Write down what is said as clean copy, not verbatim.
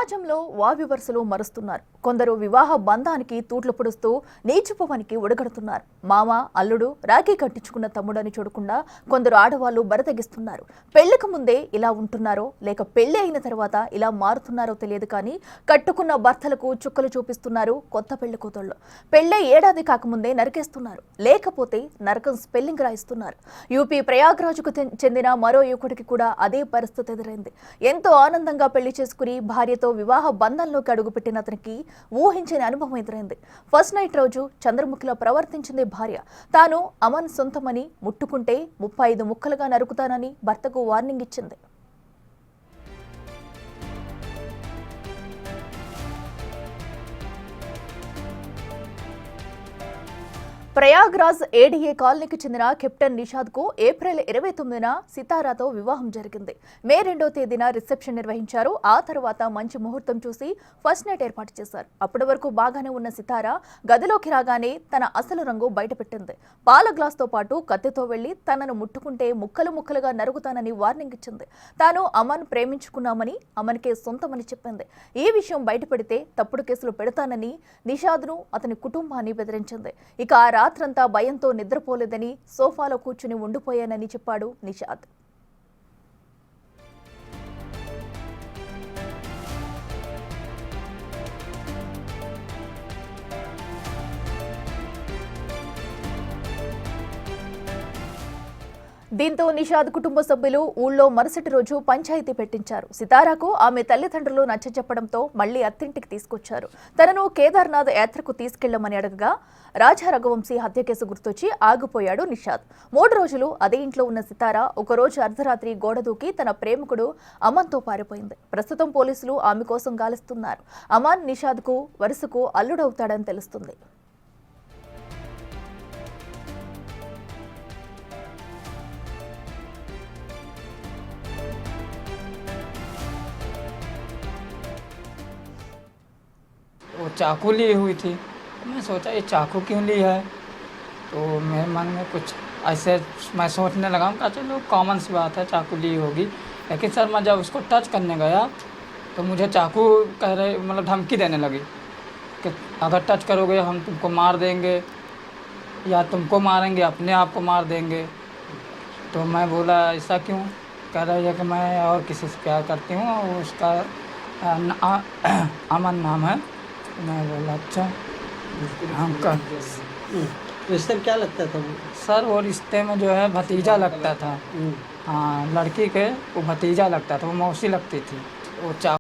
సమాజంలో వావివరుసలు మరుస్తున్నారు. కొందరు వివాహ బంధానికి తూట్లు పొడుస్తూ నీచిపోవనికి ఒడగడుతున్నారు. మామ అల్లుడు రాఖీ కట్టించుకున్న తమ్ముడని చూడకుండా కొందరు ఆడవాళ్లు బరతగిస్తున్నారు. పెళ్లికి ముందే ఇలా ఉంటున్నారో లేక పెళ్లి అయిన తర్వాత ఇలా మారుతున్నారో తెలియదు కానీ కట్టుకున్న భర్తలకు చుక్కలు చూపిస్తున్నారు కొత్త పెళ్లి కూతుళ్ళు. పెళ్లే ఏడాది కాకముందే నరికేస్తున్నారు, లేకపోతే నరకం స్పెల్లింగ్ రాయిస్తున్నారు. యూపీ ప్రయాగ్రాజ్కు చెందిన మరో యువకుడికి కూడా అదే పరిస్థితి ఎదురైంది. ఎంతో ఆనందంగా పెళ్లి చేసుకుని భార్యతో వివాహ బంధంలోకి అడుగుపెట్టిన అతనికి ఊహించని అనుభవం ఎదురైంది. ఫస్ట్ నైట్ రోజు చంద్రముఖిలా ప్రవర్తించింది భార్య. తాను అమన్ సొంతమని, ముట్టుకుంటే 35 ముక్కలుగా నరుకుతానని భర్తకు వార్నింగ్ ఇచ్చింది. ప్రయాగ్రాజ్ ఏడీఏ కాలనీకి చెందిన కెప్టెన్ నిషాద్ కు ఏప్రిల్ 29న సితారాతో వివాహం జరిగింది. మే 2వ తేదీన రిసెప్షన్ నిర్వహించారు. ఆ తర్వాత మంచి ముహూర్తం చూసి ఫస్ట్ నైట్ ఏర్పాటు చేశారు. అప్పటి వరకు బాగానే ఉన్న సితారా గదిలోకి రాగానే తన అసలు రంగు బయటపెట్టింది. పాల గ్లాస్ తో పాటు కత్తితో వెళ్లి తనను ముట్టుకుంటే ముక్కలు ముక్కలుగా నరుగుతానని వార్నింగ్ ఇచ్చింది. తాను అమన్ ప్రేమించుకున్నామని, అమన్కే సొంతమని చెప్పింది. ఈ విషయం బయటపెడితే తప్పుడు కేసులు పెడతానని నిషాద్ను, అతని కుటుంబాన్ని బెదిరించింది. ఇక రాత్రంతా భయంతో నిద్రపోలేదని, సోఫాలో కూర్చుని ఉండిపోయానని చెప్పాడు నిషాద్. దీంతో నిషాద్ కుటుంబ సభ్యులు ఊళ్ళో మరుసటి రోజు పంచాయతీ పెట్టించారు. సితారాకు ఆమె తల్లిదండ్రులు నచ్చచెప్పడంతో మళ్లీ అత్తింటికి తీసుకొచ్చారు. తనను కేదార్నాథ్ యాత్రకు తీసుకెళ్లమని అడగగా రాజా రఘువంశీ హత్య కేసు గుర్తొచ్చి ఆగిపోయాడు నిషాద్. 3 రోజులు అదే ఇంట్లో ఉన్న సితారా ఒకరోజు అర్ధరాత్రి గోడ దూకి తన ప్రేమికుడు అమన్తో పారిపోయింది. ప్రస్తుతం పోలీసులు ఆమె కోసం గాలిస్తున్నారు. అమన్ నిషాద్కు వరుసకు అల్లుడవుతాడని తెలుస్తుంది. वो चाकू ली हुई थी। मैं सोचा ये चाकू क्यों ली है, तो मेरे मन में कुछ ऐसे मैं सोचने लगा कि चलो कॉमन सी बात है, चाकू ली होगी। लेकिन सर मैं जब उसको टच करने गया तो मुझे चाकू कह रहे मतलब धमकी देने लगी कि अगर टच करोगे हम तुमको मार देंगे, या तुमको मारेंगे, अपने आप को मार देंगे। तो मैं बोला ऐसा क्यों? कह रही है कि मैं और किसी से प्यार करती हूँ और उसका अमन नाम है। मैं बोला अच्छा हम कर रिश्ते में क्या लगता था वो? सर वो रिश्ते में जो है भतीजा लगता था। हाँ, लड़की के वो भतीजा लगता था, वो मौसी लगती थी। वो